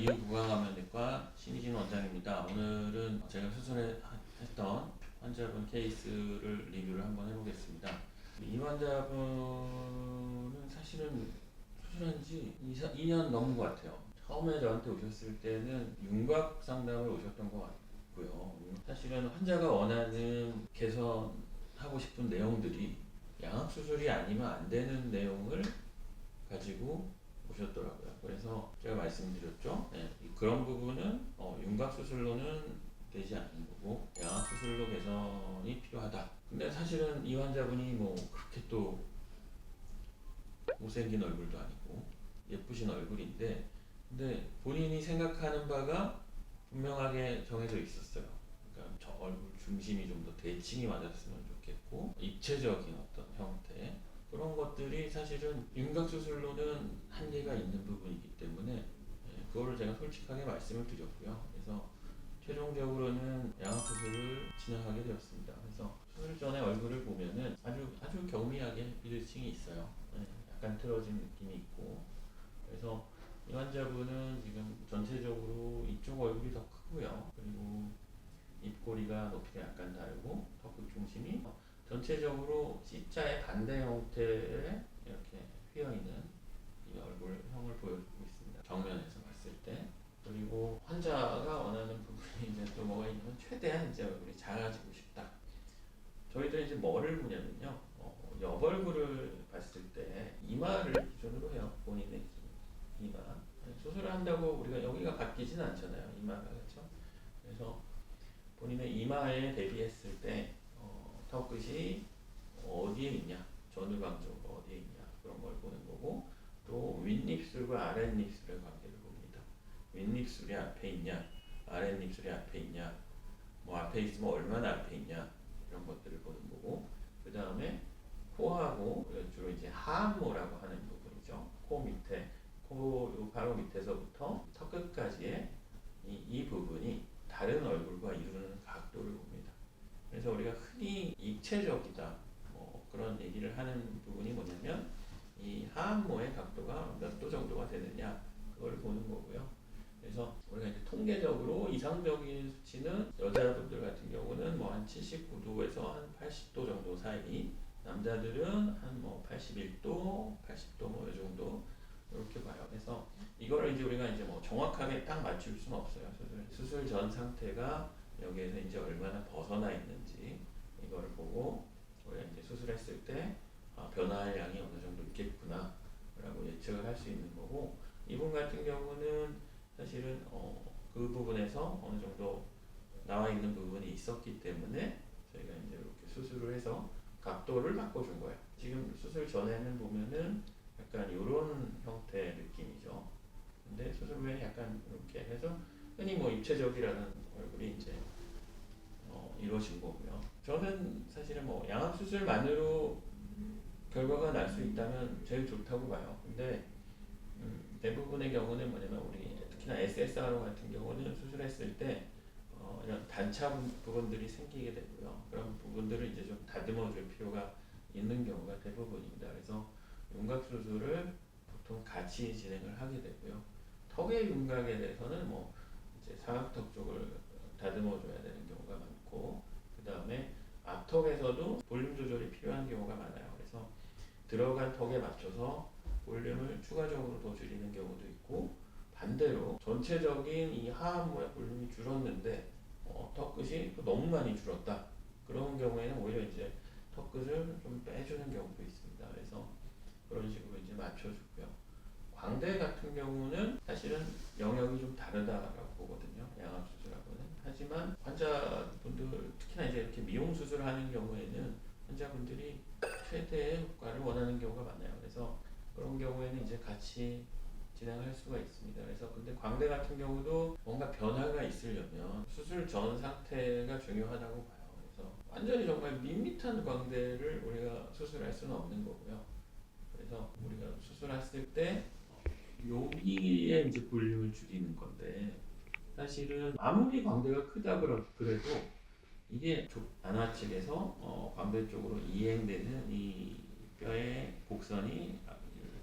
이유구강암면내과 신희진 원장입니다. 오늘은 제가 수술했던 환자분 케이스를 리뷰를 한번 해보겠습니다. 이 환자분은 사실은 수술한 지 2년 넘은 것 같아요. 처음에 저한테 오셨을 때는 윤곽 상담을 오셨던 것 같고요. 사실은 환자가 원하는 개선하고 싶은 내용들이 양악수술이 아니면 안 되는 내용을 가지고 오셨더라고요. 그래서 제가 말씀드렸죠. 네, 그런 부분은 윤곽 수술로는 되지 않는 거고 양악 수술로 개선이 필요하다. 근데 사실은 이 환자분이 뭐 그렇게 또 못생긴 얼굴도 아니고 예쁘신 얼굴인데, 근데 본인이 생각하는 바가 분명하게 정해져 있었어요. 그러니까 저 얼굴 중심이 좀 더 대칭이 맞았으면 좋겠고, 입체적인 어떤 형태, 그런 것들이 사실은 윤곽 수술로는 한계가 있는 부분이기 때문에 그거를 제가 솔직하게 말씀을 드렸고요. 그래서 최종적으로는 양악 수술을 진행하게 되었습니다. 그래서 수술 전에 얼굴을 보면은 아주 경미하게 비대칭이 있어요. 약간 틀어진 느낌이 있고, 그래서 이 환자분은 지금 전체적으로 이쪽 얼굴이 더 크고요. 그리고 입꼬리가 높이가 약간 다르고 턱끝 중심이 전체적으로 C자의 반대 형태의 이렇게 휘어있는 이 얼굴형을 보여주고 있습니다. 정면에서 봤을 때. 그리고 환자가 원하는 부분이 이제 또 뭐가 있냐면, 최대한 이제 얼굴이 작아지고 싶다. 저희들이 이제 뭐를 보냐면요, 옆 얼굴을 봤을 때 이마를 기준으로 해요. 본인의 이마. 수술을 한다고 우리가 여기가 바뀌진 않잖아요. 이마가. 그렇죠? 그래서 본인의 이마에 대비했을 때 턱끝이 어디에 있냐, 전후방적으로 어디에 있냐, 그런 걸 보는 거고, 또 윗입술과 아랫입술의 관계를 봅니다. 윗입술이 앞에 있냐, 아랫입술이 앞에 있냐, 뭐 앞에 있으면 얼마나 앞에 있냐, 이런 것들을 보는 거고, 그 다음에 코하고 주로 이제 하안모라고 하는 부분이죠. 코 밑에, 코 바로 밑에서부터 턱 끝까지의 이 부분이 다른 얼굴과 이루는 각도를 봅니다. 그래서 우리가 흔히 입체적이다, 뭐 그런 얘기를 하는 부분이 뭐냐면, 이 하안모의 각도가 몇 도 정도가 되느냐, 그걸 보는 거고요. 그래서 우리가 이제 통계적으로 이상적인 수치는 여자분들 같은 경우는 뭐 한 79도에서 한 80도 정도 사이, 남자들은 한 뭐 81도, 80도 뭐 이 정도, 이렇게 봐요. 그래서 이거를 이제 우리가 이제 뭐 정확하게 딱 맞출 수는 없어요. 수술 전 상태가 여기에서 이제 얼마나 벗어나 있는지 이거를 보고 우리가 이제 수술했을 때 변화할 양이 어느 정도 있겠구나 라고 예측을 할 수 있는 거고, 이분 같은 경우는 사실은 그 부분에서 어느 정도 나와 있는 부분이 있었기 때문에 저희가 이제 이렇게 수술을 해서 각도를 바꿔준 거예요. 지금 수술 전에는 보면은 약간 이런 형태의 느낌이죠. 근데 수술 후에 약간 이렇게 해서 흔히 뭐 입체적이라는 얼굴이 이제 이루어진 거고요. 저는 사실은 뭐 양악 수술만으로 결과가 날 수 있다면 제일 좋다고 봐요. 근데 대부분의 경우는 뭐냐면, 우리 특히나 SSR 같은 경우는 수술했을 때 이런 단차 부분들이 생기게 되고요. 그런 부분들을 이제 좀 다듬어 줄 필요가 있는 경우가 대부분입니다. 그래서 윤곽 수술을 보통 같이 진행을 하게 되고요. 턱의 윤곽에 대해서는 뭐 이제 사각턱 쪽을 다듬어 줘야 되는 경우가 많고, 그 다음에 앞턱에서도 볼륨 조절이 필요한 경우가 많아요. 그래서 들어간 턱에 맞춰서 볼륨을 추가적으로 더 줄이는 경우도 있고, 반대로 전체적인 이 하안모의 볼륨이 줄었는데 턱끝이 또 너무 많이 줄었다. 그런 경우에는 오히려 이제 턱끝을 좀 빼주는 경우도 있습니다. 그래서 그런 식으로 이제 맞춰주고요. 광대 같은 경우는 사실은 영역이 좀 다르다라고 보거든요. 양악 수술하고는. 하지만 환자분들, 특히나 이제 이렇게 미용 수술하는 경우에는 환자분들이 최대의 효과를 원하는 경우가 많아요. 그래서 그런 경우에는 이제 같이 진행할 수가 있습니다. 그래서 근데 광대 같은 경우도 뭔가 변화가 있으려면 수술 전 상태가 중요하다고 봐요. 그래서 완전히 정말 밋밋한 광대를 우리가 수술할 수는 없는 거고요. 그래서 우리가 수술했을 때 여기에 이제 볼륨을 줄이는 건데, 사실은 아무리 광대가 크다 그래도 이게 안아 측에서 광대 쪽으로 이행되는 이 뼈의 곡선이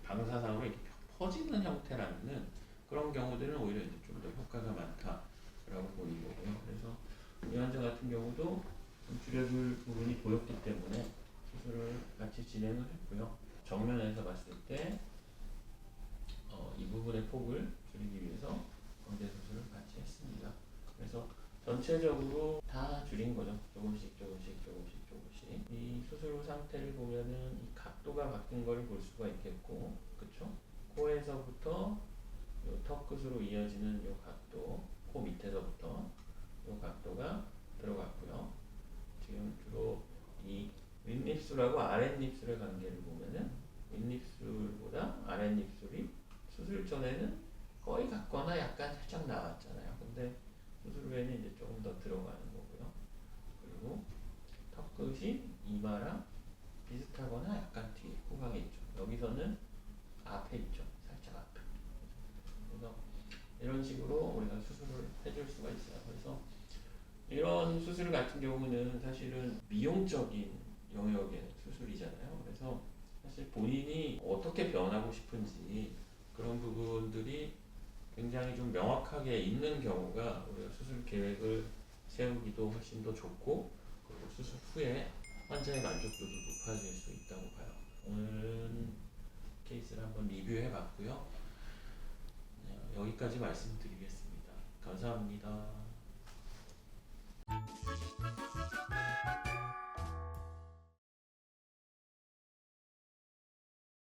방사상으로 이렇게 퍼지는 형태라면은 그런 경우들은 오히려 이제 좀 더 효과가 많다라고 보는 거고요. 그래서 이 환자 같은 경우도 좀 줄여줄 부분이 보였기 때문에 수술을 같이 진행을 했고요. 정면에서 봤을 때 이 부분의 폭을 줄이기 위해서 광대 수술을 같이 했습니다. 그래서 전체적으로 다 줄인 거죠. 조금씩 조금씩 조금씩 조금씩. 이 수술 후 상태를 보면은 이 각도가 바뀐 걸 볼 수가 있겠고, 그쵸? 코에서부터 요 턱 끝으로 이어지는 요 각도, 코 밑에서부터 요 각도가 들어갔고요. 지금 주로 이 윗입술하고 아랫입술의 관계를 보면은 윗입술보다 아랫입술이 수술 전에는 거의 같거나 약간 살짝 나왔잖아요. 근데 수술 후에는 이제 조금 더 들어가는 거고요. 그리고 턱 끝이 이마랑 비슷하거나 약간 뒤에 후방에 있죠. 여기서는 앞에 있죠. 살짝 앞에. 그래서 이런 식으로 우리가 수술을 해줄 수가 있어요. 그래서 이런 수술 같은 경우는 사실은 미용적인 영역의 수술이잖아요. 그래서 사실 본인이 어떻게 변하고 싶은지 그런 부분들이 굉장히 좀 명확하게 있는 경우가 우리가 수술 계획을 세우기도 훨씬 더 좋고, 그리고 수술 후에 환자의 만족도도 높아질 수 있다고 봐요. 오늘은 케이스를 한번 리뷰해 봤고요. 네, 여기까지 말씀드리겠습니다. 감사합니다.